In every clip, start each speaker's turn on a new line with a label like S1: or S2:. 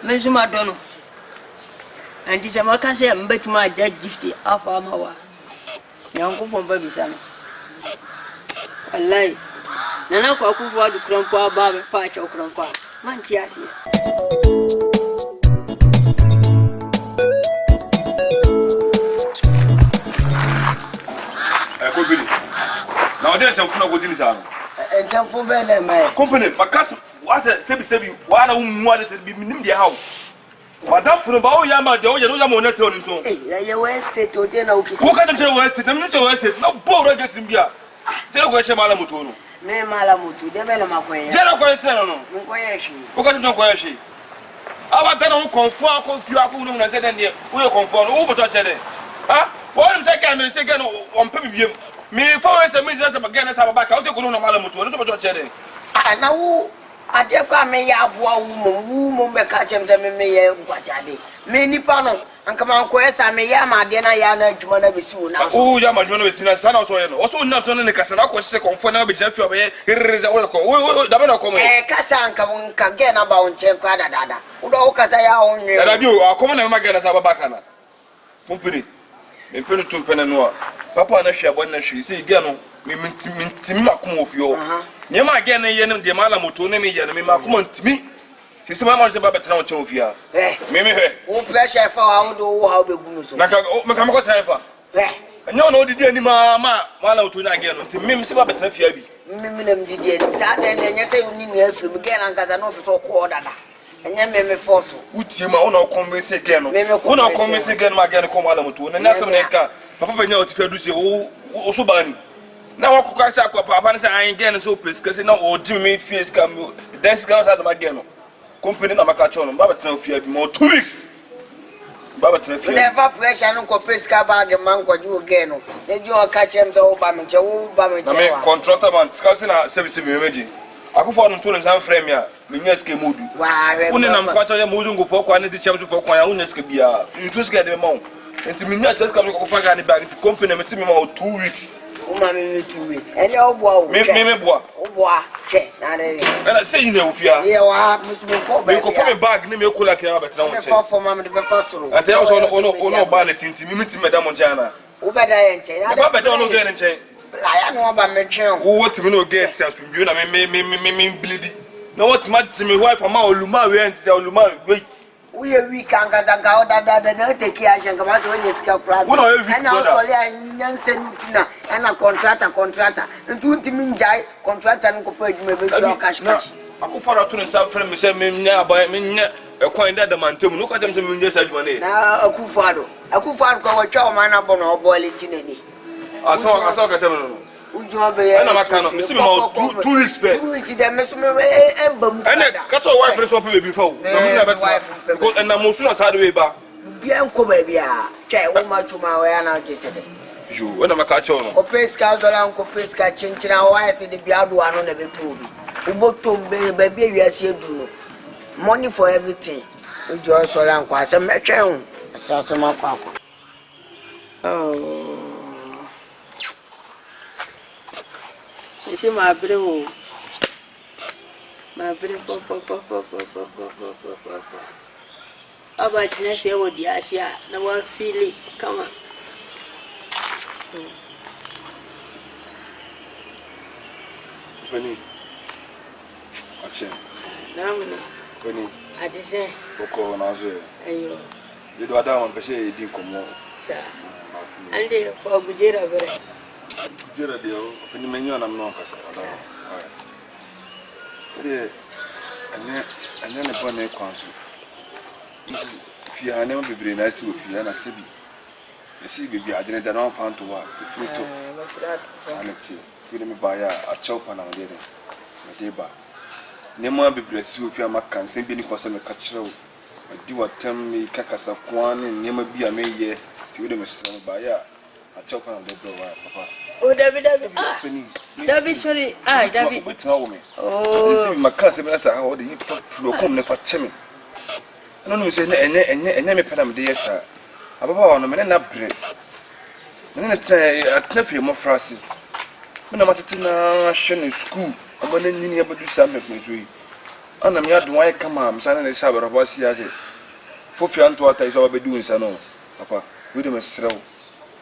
S1: Mesuma dono. And this Amaka say I'm bet my dead gifty half an hour. Young from baby son. I lie. Nana Kwaku for the crumpa barber patch or crumpa. Mantiasi.
S2: Now there's some fun with this arm.
S3: And some for better, my
S2: Company, my cousin was a sebi, one of whom wanted to be in the house. But that for about Yama, the only Yamon turn into.
S3: you wasted to dinner.
S2: Who can't tell West, the Minister West, no board gets in here. Tell question Malamutono.
S3: Me Malamutu, the Belamaquay.
S2: Tell question, no. Who can't know where she? Our done conform, confuse, and said, and we'll conform over to each other. Ah, 1 second and second on Pim. Me for us a business again as our back. I also go on Malamutu, and so much chatting.
S3: I know. I just come me up woman, catch him to me, was I did. Many panel, and come on, quest, I may yam, dinner, yana, to one soon.
S2: Oh, Yama, son also not on the Casana, second for now, be just your way. Here is a welcome. Oh, Damano come.
S3: Cassan come again about Chequada Dada. Udo Casaya only.
S2: And I do our common again as our bacana. Company. In Penetu Penanoa. Papa and Asha, when she say, Gano, me Timakum of you. Yama again, and the Malamutu, name me, and me Makum to me. She's my mother's about to know Chofia. Mimi,
S3: oh, pressure for how do how be good.
S2: Macamo Taifa. No, did any mamma, Malamutu again, to Mim Siba Fiabi.
S3: Mimim did it, and yet you need to again, and got an office or quarter. And then me photo. Would you not convince again? Who not convince again, my Gana Malamutu, and that's America. Papa, know if you do say, oh, so bunny. Now, I could say, Papa, I ain't getting so pissed because now, oh, Jimmy Fies come, that's got out of my game. Company, I'm a catch on, Baba Trophy, more 2 weeks. Baba Trophy. Never pressure, no Pesca bag, and man, what you again. Then you are catching the Obama, Joe Obama, contractor man, discussing our service imagine. I could find two and frame here, Minyaski Mood. Why, when I'm quite a moving for quantity champs for Quayunescabia, you just get them all. And to me, yes, come to back to company, and see me about 2 weeks. 2 weeks. And your boy, maybe boy, and I say, you know, if you are, you go come back, name your cool like a for Mamma the first room. And tell us no bonnet into me, Madame Jana. Who better I don't get in chain. I know about my child. What we know get us from you, and me bleed. No, what's much to me, wife, Oluman and say Oluman. We are weak and got a cow that take care and come out when you scalp. And also, and a contractor, and 2 Timin Gye, contractor and compared maybe cash. I could follow to some friend, Miss Mina by me, a coin that the mantum, look at them some years at money. Now, a Kufado, go a chow man up on our boiling ginny. I saw a would you have a kind of 2 weeks back? 2 weeks, them, and that's all wife is open before. And I'm also not way back. Bianco, baby, care what much of my way and I just said. You, when I'm a catch on. O Pesca, Uncle Pesca, Chinchina, why I said the Biadu are not a prove. Who bought to baby, we are here do money for everything. We just saw Uncle, some matron. Oh. You see my blue. My blue. How about next year with the Asia? No one feel it. Come on. Penny. Action. Now, Penny. I just say, Oko, Nazo. Ayo. You do that one, but say you didn't come on. Sir. And they for Bujera. Jura deal, when you menu and I'm not. And then upon a council. If you are never be very nice with you and a city, you see, baby, I didn't know found to work. If you took sanity, you me buy a chop and I'm getting a day bar. Nemo be blessed if you are not can send any person a catcher. I do attempt me cacas of one and never be a mayor to them a buyer. A chop on the door, Papa. Oh, David, David, sorry, David, wait, tell me. Oh, my cousin, as I hold the floor, come never chimney. I don't know, say, and name a pedam, dear sir. Above all, no man, not bread. And then at nephew, more frosty. When I'm at a school, I'm going to need to do something with me.
S2: ana me adu why come am sana ne sabara ba si ase fofi anto ata iso ba bedu nsa no papa we dem srew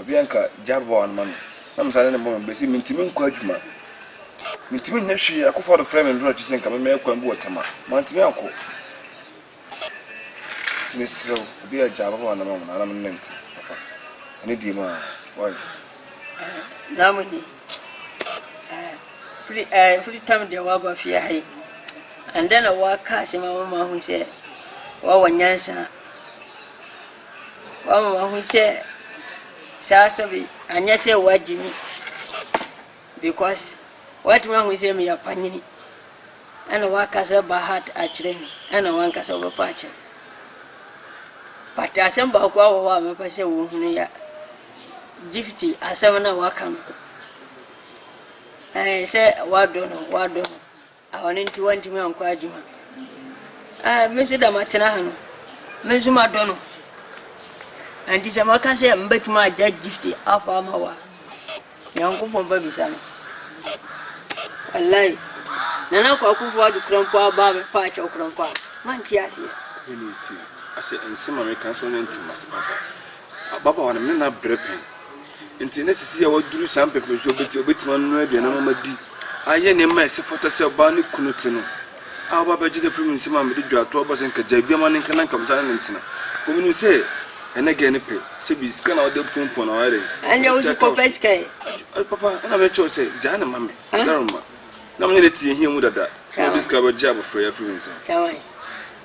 S2: abi anka jabo an man na msana ne bo be si mintimi nkwa adwuma mintimi nya hwe akofo do frame ndo chi senka me kwa mbu watama mantimi akọ tini srew abi a jabo an man na me nenti papa ani di ma why
S1: namuni free time de wa ba fi hai and then wa ka se mama hu se wa wanyansa wa mama hu se sa sabi anya se wajimi because what man hu se me ya panini ana wa ka se ba hat a kire ni ana wan ka se ba pache but asem ba kwa wa me pa se wo hunu ya Gifty asem na wa kam say wado awani nti wanti me anko adwuma mesu da matena hanu mesu madono anti se maka se mbetuma aja Gifty afa amawa yanko bomba bisano wallahi nana ko akufu adu krampo aba be pa cha krampo manti asie
S2: eniti ase ensema me kan so nti maspa baba wana me na brepen nti sisi ya waduru sam pepe so obetima no aduana mama di aye ne ma se foto se ba ne kunuti no aba ba gide film nsima me di dwato oba se nka jabia ma ne nka na kamsa ne ntina ko minu se ene ge ne pe se bi scan out the phone pon aware
S1: anya uji ko peske
S2: papa ana me cho se jana mame daruma na me ne tie hia mu dada so diska ba jab for ya film nsima
S1: chawai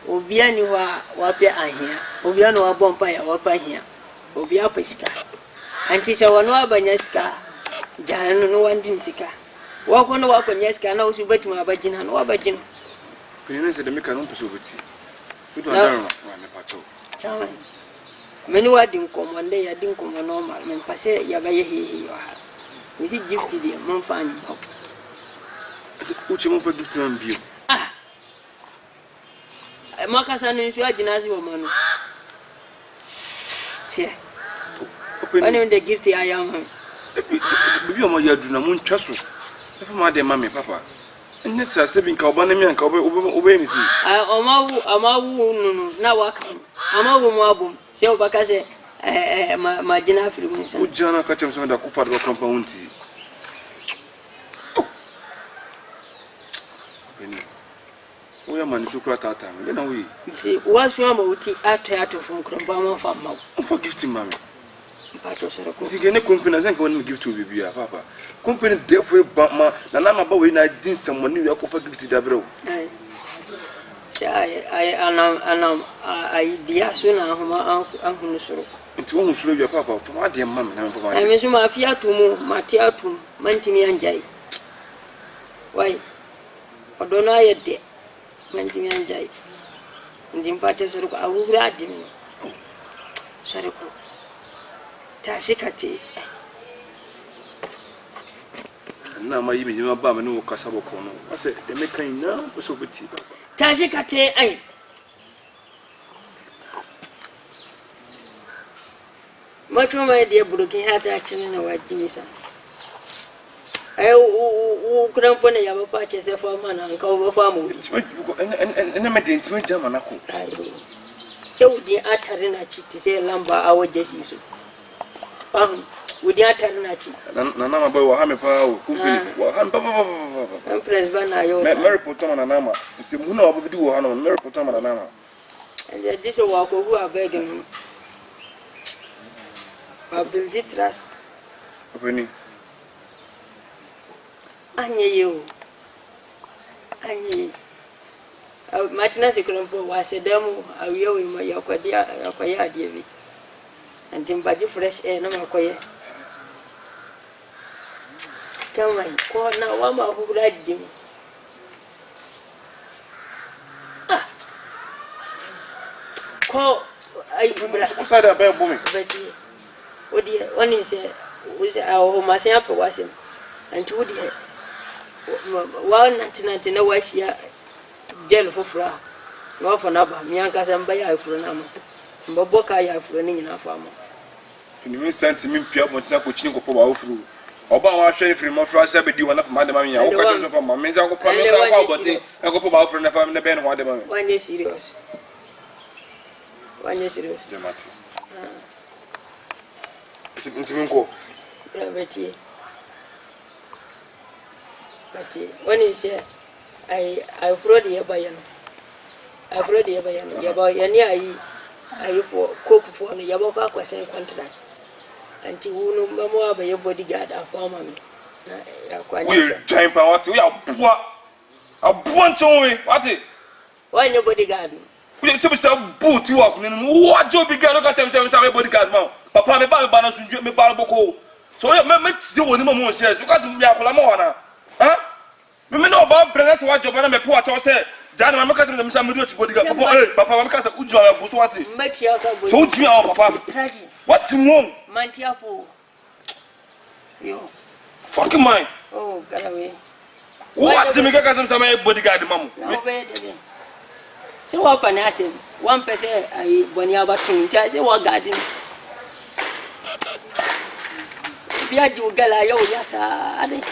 S1: obia ni wa pe ahia obia no wa bompa ya wa pa hia obia peska anti se wono abanyaska jana no wandin sika wako no wako nyeska na usu betima abagina no abagina
S2: penene se de meka no pese obeti tudo andaro wa me pacho
S1: chawa meni wadi nkomo nde ya di nkomo normal men pase ya baye hehe yo ha misi Gifty de mon fani
S2: uchi mo fa Gifty man bio
S1: makasa no nsu aginazi wo manu che Ani de Gifty ayam
S2: bibi o mo yadu na mo ntwaso efa ma de mame papa nne sa sebi nka oba na mi anka oba mi si
S1: amawu nunu na waka amawu mo abum se obaka se ma jina afiri mu sa
S2: ujana ka chem so da ku fadu krampa unti beni oya mani sukura tata me na wi
S1: wasu ama uti ato fun krampa mo fa ma
S2: for Gifty mame
S1: pato sero ko
S2: ntigene company zenka woni Gifty bibia papa company defo ba ma na na ba we na din samoni wi akofa Gifty da brew
S1: ai anam dia suna homa anhunu soro
S2: nti wo husuro wi papa to ma de mam na mfa ma
S1: ai mesu ma afia tumu mati atum mantimi anjai wai odono ayede mantimi anjai ndim pate soro ko awura adimi soro ko tashikati
S2: na ma yimi nyima ba me no kasa boko no ase de me kan na so beti baba
S1: tashikati ai macho mai de buruki hata chini na wajimisa ai u krampo ne ya ba pa che se fa mana nka u fa mu
S2: ene me de ntime jama na ko
S1: Saudi atare na chiti se lamba awo jesi so wudi atare na chi
S2: na nama boy wa ha me pa o company wa ha baba
S1: empress bana yo
S2: me report na nama se mu na obidi wo ha no me report na nama
S1: and this wa ko hu abeg I build it trust
S2: openi
S1: anye yo anye matina sikulompo wa sedemu awiyo wi yakwadi akwaya dievi antimbaji fresh air na makoye kama ko na wama hubura dim ko ai hubura
S2: usada ba bumi
S1: beti odi oni se uze awo masen apo wasim anti odi wa nanti na washia gel fofura no for na ba mi anka se mba ya afuro na mo mbobo ka ya afuro ni nyina fa mo
S2: ni mi senti mi pia mo tina ko chini ko po ba ofuru Oba wa hwe free mo fra se be di wona fa de ma ya. Wo ka jo fa ma me se ko pa me ka kwa bote. E ko pa ba free na fa me be no de ma me.
S1: One is serious. One is serious.
S2: De mate. Ntimin ko.
S1: Beti. When you say I fraud the bayan. I fraud the bayan. Yaba yani I for cook for no yaba ba kwa sen contract. Anti wunu mamo aba your bodyguard afọ ma me. Ya kwa
S2: We time pa what we aboa. Aboa ntonwe. What?
S1: Why your bodyguard?
S2: We say boot you up. What job big look at them say bodyguard man. Papa me ba na sunju me ba boko. So me ti woni mamo say because me akola mo wana. Huh? Me no ba brother say what job na me po at say Jana mama ka tell them say me do bodyguard. Papa papa mama ka say uju ala go so what?
S1: Matia ka boy.
S2: So uju ala papa. What's wrong?
S1: Mantia fo. Yo.
S2: Fucking mine.
S1: Oh, get away.
S2: What to me ka say me bodyguard mama?
S1: No be there. So what for na say one person I boni abatun say what garden. Bia ju gala yo yasa ade.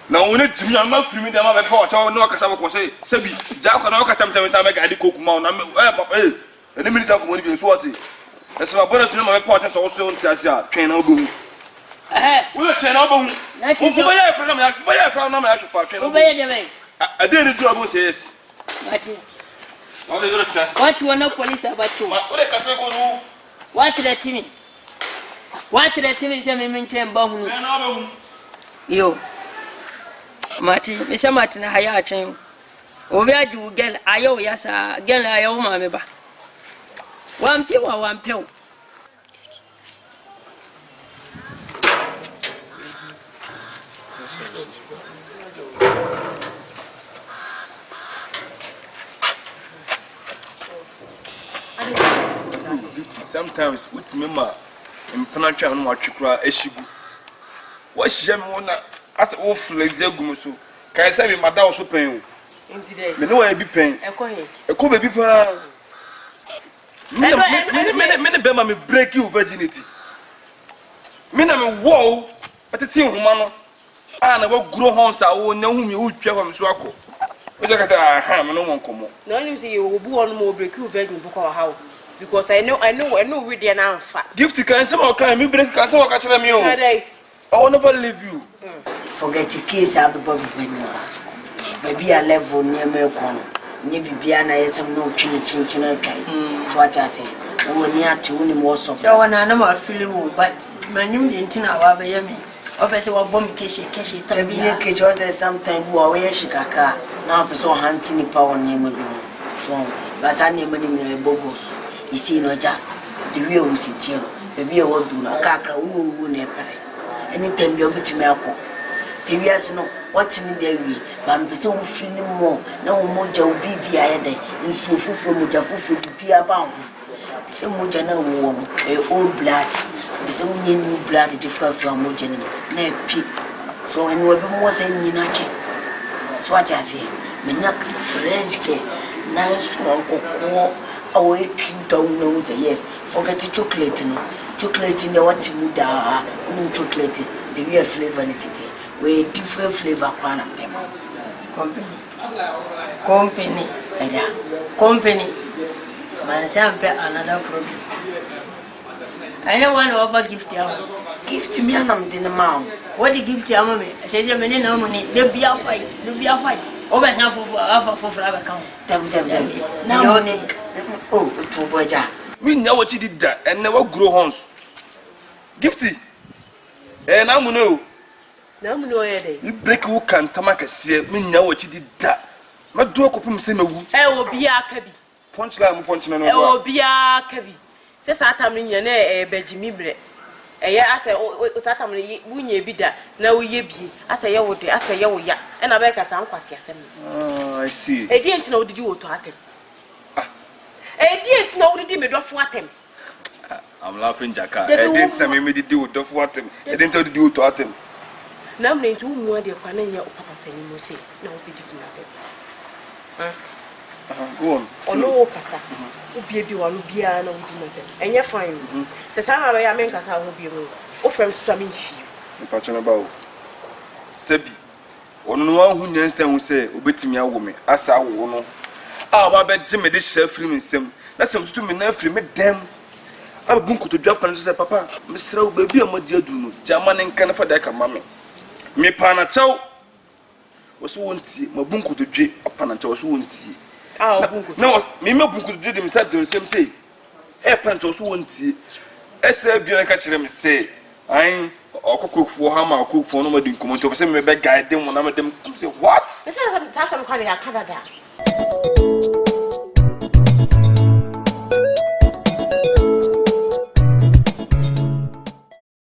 S2: Na woni timi na ma free me dem ma be pa cha no akasa ko say sebi ja ko na akasa me say me gadi koku ma na papa eni minister ko mo ni be so what ese ma bona timi na ma be pa cha so so ntiase a twen na obo we twen na obo ko ba ya free na ma ba ya free na ma ya pa twen na
S1: obo ye dem
S2: ade ni do abo say yes
S1: mati
S2: what is your chance
S1: what you want police about you
S2: ma o de kase ko do
S1: what the timi say me menchen ba hu
S2: twen na obo
S1: yo Mati, Mr. Martin, I have trained. Over you get ayo yasa, get ayo mamma. 1 pill or 1 pill.
S2: Sometimes with me, ma, in Panachan, what you cry, Eshibu. What she wanna. As o flex egum so kai say me madam so pen o me no e bi pen e ko be bi pa me be ma me break you virginity me na me wo atete homa no na wa guro hons a wo nya hu me wo twa fam so akọ o je kata aha me no won komo
S4: no you say you obu on mo break you virgin because how because I know we dey na amfa
S2: gift kan say ma kan me break kan say wa ka kire me o I will never leave you.
S3: Forget the case of the Bobby Benua. Maybe I level near Melcon. Maybe Biana is some no chin. So what I say, we near to only more so.
S1: So when I know I feel but my name didn't know about me. Obviously, what bomb cash.
S3: Maybe a cage or sometime who are where Chicago. Now, person hunting power near me. So, that's any money in Bobos. You see, no job. The real city. Maybe I will do no cacra who never. Anytime you're to me, serious no, what's in the way, but I'm so feeling more. No more will be a day, and so from Mujafu to be about. So Mujana woman, a old blood, so new blood different from Mujana, near pig. So, and we'll be more saying in a check. So, what I say, Minak French care, nice small cocoa, away pew down knows yes, forget the chocolate. Chocolate in the what muda, chocolate, the real flavor in the city. We different flavor one of them.
S1: Company. Man, some another problem. I don't want to offer gift.
S3: Gift me and I'm in the mouth.
S1: What the gift you me? I said, you may no money. There'll be a fight. Over some for flower account.
S3: Now, oh, to Boja.
S2: We know what you did that and never grow horns. Gifty. And I'm no. You break who can tamaka see me know what you did that. My door could put me
S4: will be a cabby.
S2: Punchline punching and
S4: will be a cabby. Says Atam in your name, Benjamin Bre. I say, what Atam when you be that. Now ye be. I say, you would, I say, you ya. And I beg us, I'm quasi.
S2: I see.
S4: I didn't know did you to Atem. I didn't know did you do what him.
S2: I'm laughing, Jacka. I didn't tell me the deal to what him. I didn't tell the deal to him.
S4: Now, they do more than your papa penny, you say. No, be doing nothing.
S2: Go on.
S4: Or no, Cassa. Who be one who be an old nothing. And you're fine. The son of a man, Cassa will be able. Oh, from swimming.
S2: Patching about. Sebi. Ono no wan hu nyansa hu se obetimi awo me asa awo no. Ah ba be me de hye afiri nsem. Na sem tutu me na afiri me dem. Aba bunko to dwa pan so say papa, me sra wo ba bi amadi adu no. Jama ne nka na fa da ka mame. Me pa na chaw. Woso wonti, ma bunko to dwe apana chaw woso wonti. Ah bunko. Na me bunko to dwe dem sa don sem say. Pan chaw woso wonti. Ese bi na ka kire me say. Ai okokofo ha ma okokofo no ma di nkomo to say me be guide dem na me dem say what?
S4: Say some kwani ya Canada.